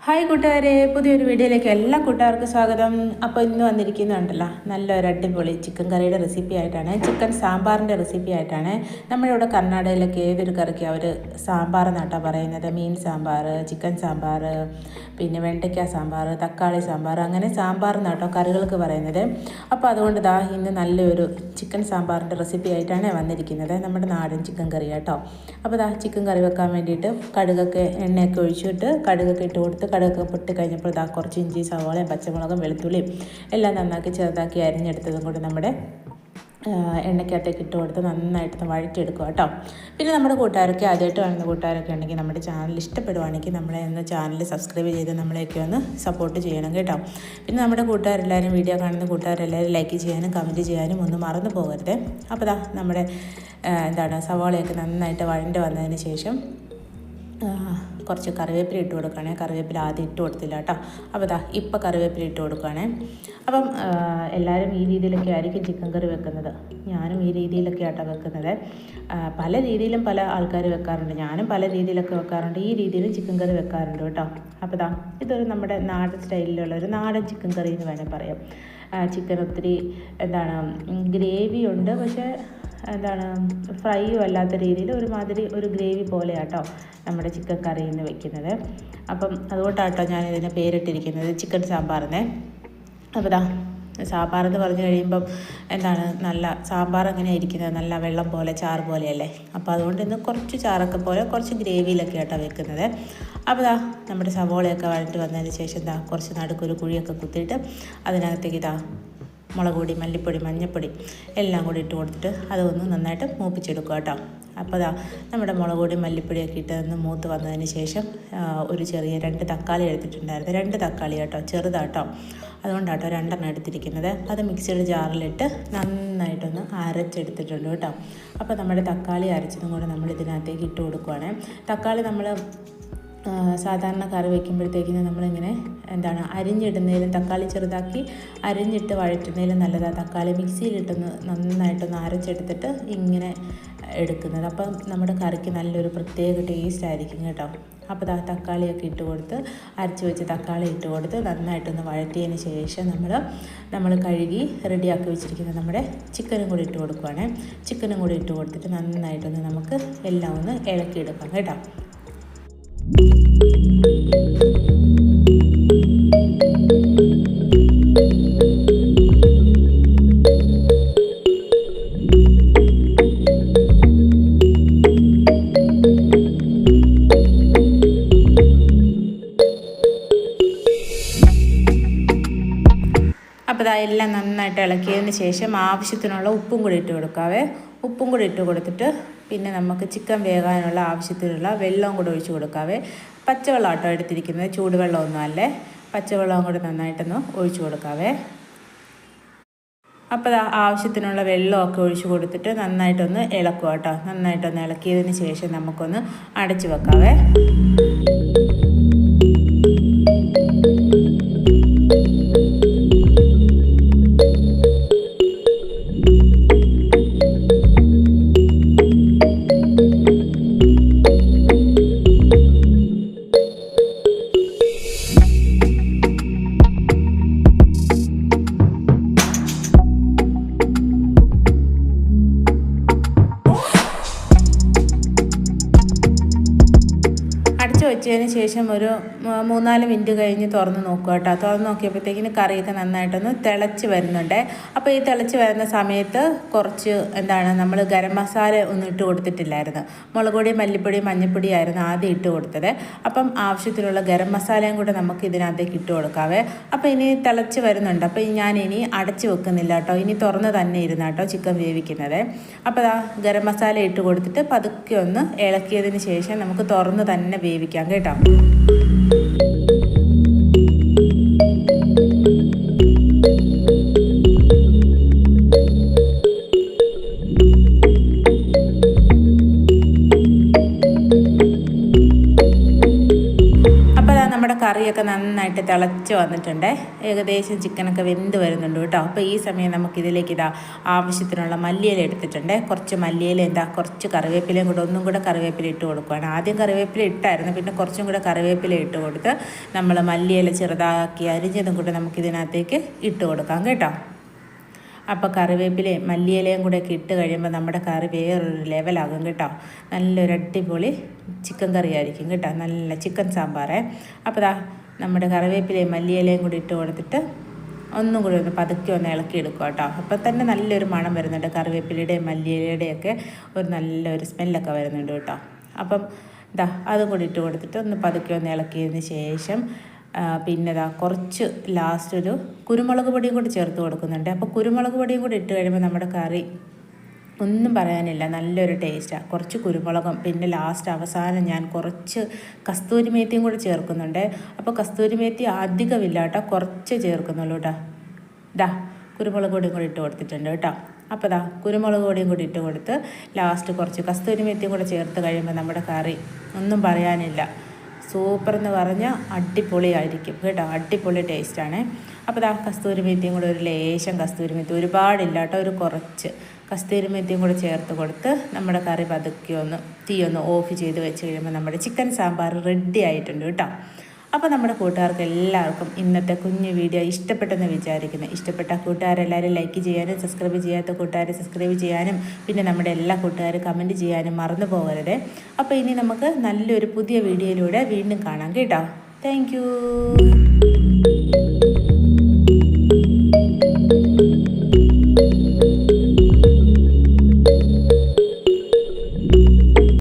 Hi കൂട്ടുകാരെ, പുതിയൊരു വീഡിയോയിലേക്ക് എല്ലാ കൂട്ടുകാർക്കും സ്വാഗതം. അപ്പോൾ ഇന്ന് വന്നിരിക്കുന്നുണ്ടല്ലോ നല്ലൊരു അടിപൊളി ചിക്കൻ കറിയുടെ റെസിപ്പി ആയിട്ടാണ്, ചിക്കൻ സാമ്പാറിൻ്റെ റെസിപ്പി ആയിട്ടാണ്. നമ്മളിവിടെ കർണാടകയിലൊക്കെ ഏതൊരു കറിക്ക് അവർ സാമ്പാർ എന്നാട്ടാ പറയുന്നത്. മീൻ സാമ്പാർ, ചിക്കൻ സാമ്പാർ, പിന്നെ വെണ്ടയ്ക്ക സാമ്പാർ, തക്കാളി സാമ്പാർ, അങ്ങനെ സാമ്പാർ എന്നാട്ടോ കറികൾക്ക് പറയുന്നത്. അപ്പോൾ അതുകൊണ്ട് ഇന്ന് നല്ലൊരു ചിക്കൻ സാമ്പാറിൻ്റെ റെസിപ്പി ആയിട്ടാണ് വന്നിരിക്കുന്നത്. നമ്മുടെ നാടൻ ചിക്കൻ കറി കേട്ടോ. അപ്പോൾ ചിക്കൻ കറി വെക്കാൻ വേണ്ടിയിട്ട് കടുകൊക്കെ എണ്ണയൊക്കെ ഒഴിച്ചിട്ട് കടുകൊക്കെ ഇട്ട് കൊടുത്ത് കടുകൊക്കെ പൊട്ടി കഴിഞ്ഞപ്പോൾ കുറച്ച് ഇഞ്ചി, സവാളയും പച്ചമുളകും വെളുത്തുള്ളിയും എല്ലാം നന്നാക്കി ചെറുതാക്കി അരിഞ്ഞെടുത്തതും കൂടി നമ്മുടെ എണ്ണയ്ക്കകത്തേക്ക് ഇട്ട് കൊടുത്ത് നന്നായിട്ട് വഴറ്റിയെടുക്കുക കേട്ടോ. പിന്നെ നമ്മുടെ കൂട്ടുകാരൊക്കെ ആദ്യമായിട്ട് കാണുന്ന കൂട്ടുകാരൊക്കെ ഉണ്ടെങ്കിൽ നമ്മുടെ ചാനൽ ഇഷ്ടപ്പെടുവാണെങ്കിൽ നമ്മളെ ഒന്ന് ചാനൽ സബ്സ്ക്രൈബ് ചെയ്ത് നമ്മളെയൊക്കെ ഒന്ന് സപ്പോർട്ട് ചെയ്യണം കേട്ടോ. പിന്നെ നമ്മുടെ കൂട്ടുകാരെല്ലാവരും, വീഡിയോ കാണുന്ന കൂട്ടുകാരെല്ലാവരും ലൈക്ക് ചെയ്യാനും കമൻറ്റ് ചെയ്യാനും ഒന്നും മറന്നു പോകരുത്. അപ്പോൾ നമ്മുടെ സവാളയൊക്കെ നന്നായിട്ട് വഴണ്ട് വന്നതിന് ശേഷം കുറച്ച് കറിവേപ്പില ഇട്ട് കൊടുക്കുകയാണേ. കറിവേപ്പില ആദ്യം ഇട്ട് കൊടുത്തില്ല കേട്ടോ. അപ്പോൾ ഇപ്പോൾ കറിവേപ്പില ഇട്ട് കൊടുക്കുകയാണേ. അപ്പം എല്ലാവരും ഈ രീതിയിലൊക്കെ ആയിരിക്കും ചിക്കൻ കറി വെക്കുന്നത്. ഞാനും ഈ രീതിയിലൊക്കെ ആട്ടോ വെക്കുന്നത്. പല രീതിയിലും പല ആൾക്കാർ വെക്കാറുണ്ട്. ഞാനും പല രീതിയിലൊക്കെ വെക്കാറുണ്ട്. ഈ രീതിയിൽ ചിക്കൻ കറി വെക്കാറുണ്ട് കേട്ടോ. അപ്പോൾ ഇതൊരു നമ്മുടെ നാടൻ സ്റ്റൈലിലുള്ള ഒരു നാടൻ ചിക്കൻ കറി എന്ന് വേണേൽ പറയാം. ചിക്കൻ ഒത്തിരി ഗ്രേവി ഉണ്ട്, പക്ഷേ ഫ്രൈയും അല്ലാത്ത രീതിയിൽ ഒരുമാതിരി ഒരു ഗ്രേവി പോലെയാട്ടോ നമ്മുടെ ചിക്കൻ കറി എന്ന് വെക്കുന്നത്. അപ്പം അതുകൊണ്ടാട്ടോ ഞാനിതിന് പേരിട്ടിരിക്കുന്നത് ചിക്കൻ സാമ്പാറിനെ. അപ്പോൾ സാമ്പാർ എന്ന് പറഞ്ഞു കഴിയുമ്പം നല്ല സാമ്പാർ എങ്ങനെയാണ് ഇരിക്കുന്നത്, നല്ല വെള്ളം പോലെ ചാറ് പോലെയല്ലേ. അപ്പോൾ അതുകൊണ്ട് ഇന്ന് കുറച്ച് ചാറൊക്കെ പോലെ കുറച്ച് ഗ്രേവിയിലൊക്കെ ആട്ടോ വെക്കുന്നത്. അപ്പോൾ നമ്മുടെ സവോളയൊക്കെ വഴറ്റി വന്നതിന് ശേഷം കുറച്ച് നടുക്കൊരു കുഴിയൊക്കെ കുത്തിയിട്ട് അതിനകത്തേക്ക് മുളക് പൊടി, മല്ലിപ്പൊടി, മഞ്ഞൾപ്പൊടി എല്ലാം കൂടി ഇട്ട് കൊടുത്തിട്ട് അതൊന്ന് നന്നായിട്ട് മൂപ്പിച്ചെടുക്കുക കേട്ടോ. അപ്പോൾ നമ്മുടെ മുളക് പൊടി, മല്ലിപ്പൊടിയൊക്കെ ഇട്ടതൊന്ന് മൂത്ത് വന്നതിന് ശേഷം ഒരു ചെറിയ 2 തക്കാളി എടുത്തിട്ടുണ്ടായിരുന്നു. 2 തക്കാളി കേട്ടോ, ചെറുതാട്ടോ. അതുകൊണ്ടാട്ടോ 2 എടുത്തിരിക്കുന്നത്. അത് മിക്സിയുടെ ജാറിലിട്ട് നന്നായിട്ടൊന്ന് അരച്ചെടുത്തിട്ടുണ്ട് കേട്ടോ. അപ്പോൾ നമ്മുടെ തക്കാളി അരച്ചതും കൂടെ നമ്മൾ ഇതിനകത്തേക്ക് ഇട്ട് കൊടുക്കുവാണ്. തക്കാളി നമ്മൾ സാധാരണ കറി വയ്ക്കുമ്പോഴത്തേക്കിന് നമ്മളിങ്ങനെ അരിഞ്ഞിടുന്നതിലും തക്കാളി ചെറുതാക്കി അരിഞ്ഞിട്ട് വഴറ്റുന്നതിലും നല്ലതാണ് തക്കാളി മിക്സിയിലിട്ടൊന്ന് നന്നായിട്ടൊന്ന് അരച്ചെടുത്തിട്ട് ഇങ്ങനെ എടുക്കുന്നത്. അപ്പം നമ്മുടെ കറിക്ക് നല്ലൊരു പ്രത്യേക ടേസ്റ്റ് ആയിരിക്കും കേട്ടോ. അപ്പോൾ തക്കാളിയൊക്കെ ഇട്ട് കൊടുത്ത് അരച്ച് വെച്ച് തക്കാളി ഇട്ട് കൊടുത്ത് നന്നായിട്ടൊന്ന് വഴറ്റിയതിന് ശേഷം നമ്മൾ കഴുകി റെഡിയാക്കി വെച്ചിരിക്കുന്ന നമ്മുടെ ചിക്കനും കൂടി ഇട്ട് കൊടുക്കുവാണ്. ചിക്കനും കൂടി ഇട്ട് കൊടുത്തിട്ട് നന്നായിട്ടൊന്ന് നമുക്ക് എല്ലാം ഒന്ന് ഇളക്കിയെടുക്കാം കേട്ടോ. അപ്പോൾ എല്ലാം നന്നായിട്ട് ഇളക്കിയതിന് ശേഷം ആവശ്യത്തിനുള്ള ഉപ്പും കൂടി ഇട്ട് കൊടുക്കാവേ. ഉപ്പും കൂടി ഇട്ട് കൊടുത്തിട്ട് പിന്നെ നമുക്ക് ചിക്കൻ വേകാനുള്ള ആവശ്യത്തിനുള്ള വെള്ളവും കൂടെ ഒഴിച്ച് കൊടുക്കാവേ. പച്ചവെള്ളം ആട്ടോ എടുത്തിരിക്കുന്നത്, ചൂടുവെള്ളമൊന്നും അല്ലേ. പച്ചവെള്ളവും കൂടെ നന്നായിട്ടൊന്ന് ഒഴിച്ച് കൊടുക്കാവേ. അപ്പോൾ ആവശ്യത്തിനുള്ള വെള്ളമൊക്കെ ഒഴിച്ച് കൊടുത്തിട്ട് നന്നായിട്ടൊന്ന് ഇളക്കുക കേട്ടോ. നന്നായിട്ടൊന്ന് ഇളക്കിയതിന് ശേഷം നമുക്കൊന്ന് അടച്ച് വെക്കാവേ. വെച്ചതിന് ശേഷം ഒരു 3-4 മിനിറ്റ് കഴിഞ്ഞ് തുറന്ന് നോക്കുക കേട്ടോ. തുറന്ന് നോക്കിയപ്പോഴത്തേക്കിന് കറിയൊക്കെ നന്നായിട്ടൊന്ന് തിളച്ച് വരുന്നുണ്ട്. അപ്പോൾ ഈ തിളച്ച് വരുന്ന സമയത്ത് കുറച്ച് നമ്മൾ ഗരം മസാല ഒന്നും ഇട്ട് കൊടുത്തിട്ടില്ലായിരുന്നു. മുളക് പൊടി, മല്ലിപ്പൊടി, മഞ്ഞൾപ്പൊടി ആയിരുന്നു ആദ്യം ഇട്ട് കൊടുത്തത്. അപ്പം ആവശ്യത്തിനുള്ള ഗരം മസാലയും കൂടെ നമുക്ക് ഇതിനകത്തേക്ക് ഇട്ട് കൊടുക്കാവേ. അപ്പോൾ ഇനി തിളച്ച് വരുന്നുണ്ട്. അപ്പോൾ ഞാനിനി അടച്ച് വെക്കുന്നില്ല കേട്ടോ. ഇനി തുറന്ന് തന്നെ ഇരുന്നാട്ടോ ചിക്കൻ വേവിക്കുന്നത്. അപ്പോൾ ഗരം മസാല ഇട്ട് കൊടുത്തിട്ട് പതുക്കെ ഒന്ന് ഇളക്കിയതിന് ശേഷം നമുക്ക് തുറന്ന് തന്നെ വേവിക്കാം കേട്ടോ. അപ്പോൾ നമ്മുടെ കറിയൊക്കെ നന്നായിട്ട് തിളച്ച് വന്നിട്ടുണ്ട്. ഏകദേശം ചിക്കനൊക്കെ വെന്ത് വരുന്നുണ്ട് കേട്ടോ. അപ്പോൾ ഈ സമയം നമുക്കിതിലേക്ക് ആവശ്യത്തിനുള്ള മല്ലിയില എടുത്തിട്ടുണ്ട്. കുറച്ച് മല്ലിയില കുറച്ച് കറിവേപ്പിലയും കൂടെ ഒന്നും കൂടെ കറിവേപ്പില ഇട്ട് കൊടുക്കുകയാണ്. ആദ്യം കറിവേപ്പില ഇട്ടായിരുന്നു, പിന്നെ കുറച്ചും കൂടെ കറിവേപ്പില ഇട്ട് കൊടുത്ത് നമ്മൾ മല്ലിയില ചെറുതാക്കി അരിഞ്ഞതും കൂടെ നമുക്കിതിനകത്തേക്ക് ഇട്ട് കൊടുക്കാം കേട്ടോ. അപ്പോൾ കറിവേപ്പിലയും മല്ലിയിലയും കൂടെ ഒക്കെ ഇട്ട് കഴിയുമ്പോൾ നമ്മുടെ കറി വേറൊരു ലെവലാകും കേട്ടോ. നല്ലൊരു അടിപൊളി ചിക്കൻ കറി ആയിരിക്കും കേട്ടോ, നല്ല ചിക്കൻ സാമ്പാറേ. അപ്പോൾ നമ്മുടെ കറിവേപ്പിലയും മല്ലിയിലയും കൂടി ഇട്ട് കൊടുത്തിട്ട് ഒന്നും കൂടി ഒന്ന് പതുക്കെ ഒന്ന് ഇളക്കി എടുക്കുക കേട്ടോ. അപ്പോൾ തന്നെ നല്ലൊരു മണം വരുന്നുണ്ട്, കറിവേപ്പിലയുടെയും മല്ലിയിലയുടെയൊക്കെ ഒരു നല്ലൊരു സ്മെല്ലൊക്കെ വരുന്നുണ്ട് കേട്ടോ. അപ്പം അതും കൂടി ഇട്ട് കൊടുത്തിട്ട് ഒന്ന് പതുക്കെ ഒന്ന് ഇളക്കിയതിന് ശേഷം പിന്നെ കുറച്ച് ലാസ്റ്റ് ഒരു കുരുമുളക് പൊടിയും കൂടി ചേർത്ത് കൊടുക്കുന്നുണ്ട്. അപ്പോൾ കുരുമുളക് പൊടിയും കൂടി ഇട്ട് കഴിയുമ്പോൾ നമ്മുടെ കറി ഒന്നും പറയാനില്ല, നല്ലൊരു ടേസ്റ്റാണ്. കുറച്ച് കുരുമുളകും പിന്നെ ലാസ്റ്റ് അവസാനം ഞാൻ കുറച്ച് കസ്തൂരി മേത്തിയും കൂടി ചേർക്കുന്നുണ്ട്. അപ്പോൾ കസ്തൂരി മേത്തി അധികമില്ല കേട്ടോ, കുറച്ച് ചേർക്കുന്നുള്ളൂ കേട്ടോ. കുരുമുളക് പൊടിയും കൂടി ഇട്ട് കൊടുത്തിട്ടുണ്ട് കേട്ടോ. അപ്പോൾ കുരുമുളക് പൊടിയും കൂടി ഇട്ട് കൊടുത്ത് ലാസ്റ്റ് കുറച്ച് കസ്തൂരി മേത്തിയും കൂടെ ചേർത്ത് കഴിയുമ്പോൾ നമ്മുടെ കറി ഒന്നും പറയാനില്ല, സൂപ്പർ എന്ന് പറഞ്ഞാൽ അടിപൊളിയായിരിക്കും കേട്ടോ, അടിപൊളി ടേസ്റ്റാണ്. അപ്പോൾ കസ്തൂരി മേത്തിയും കൂടെ ഒരു ലേശം കസ്തൂരി മേത്തി, ഒരുപാടില്ല കേട്ടോ, ഒരു കുറച്ച് കസ്തൂരി മേത്തിയും കൂടെ ചേർത്ത് കൊടുത്ത് നമ്മുടെ കറി പതുക്കി തീ ഓഫ് ചെയ്ത് വെച്ച് കഴിയുമ്പോൾ നമ്മുടെ ചിക്കൻ സാമ്പാർ റെഡി ആയിട്ടുണ്ട് കേട്ടോ. അപ്പോൾ നമ്മുടെ കൂട്ടുകാർക്ക് എല്ലാവർക്കും ഇന്നത്തെ കുഞ്ഞു വീഡിയോ ഇഷ്ടപ്പെട്ടെന്ന് വിചാരിക്കുന്നു. ഇഷ്ടപ്പെട്ട കൂട്ടുകാരെല്ലാവരും ലൈക്ക് ചെയ്യാനും സബ്സ്ക്രൈബ് ചെയ്യാത്ത കൂട്ടുകാരെ സബ്സ്ക്രൈബ് ചെയ്യാനും പിന്നെ നമ്മുടെ എല്ലാ കൂട്ടുകാരും കമൻറ്റ് ചെയ്യാനും മറന്നു പോകരുത്. അപ്പോൾ ഇനി നമുക്ക് നല്ലൊരു പുതിയ വീഡിയോയിലൂടെ വീണ്ടും കാണാം കേട്ടോ. താങ്ക്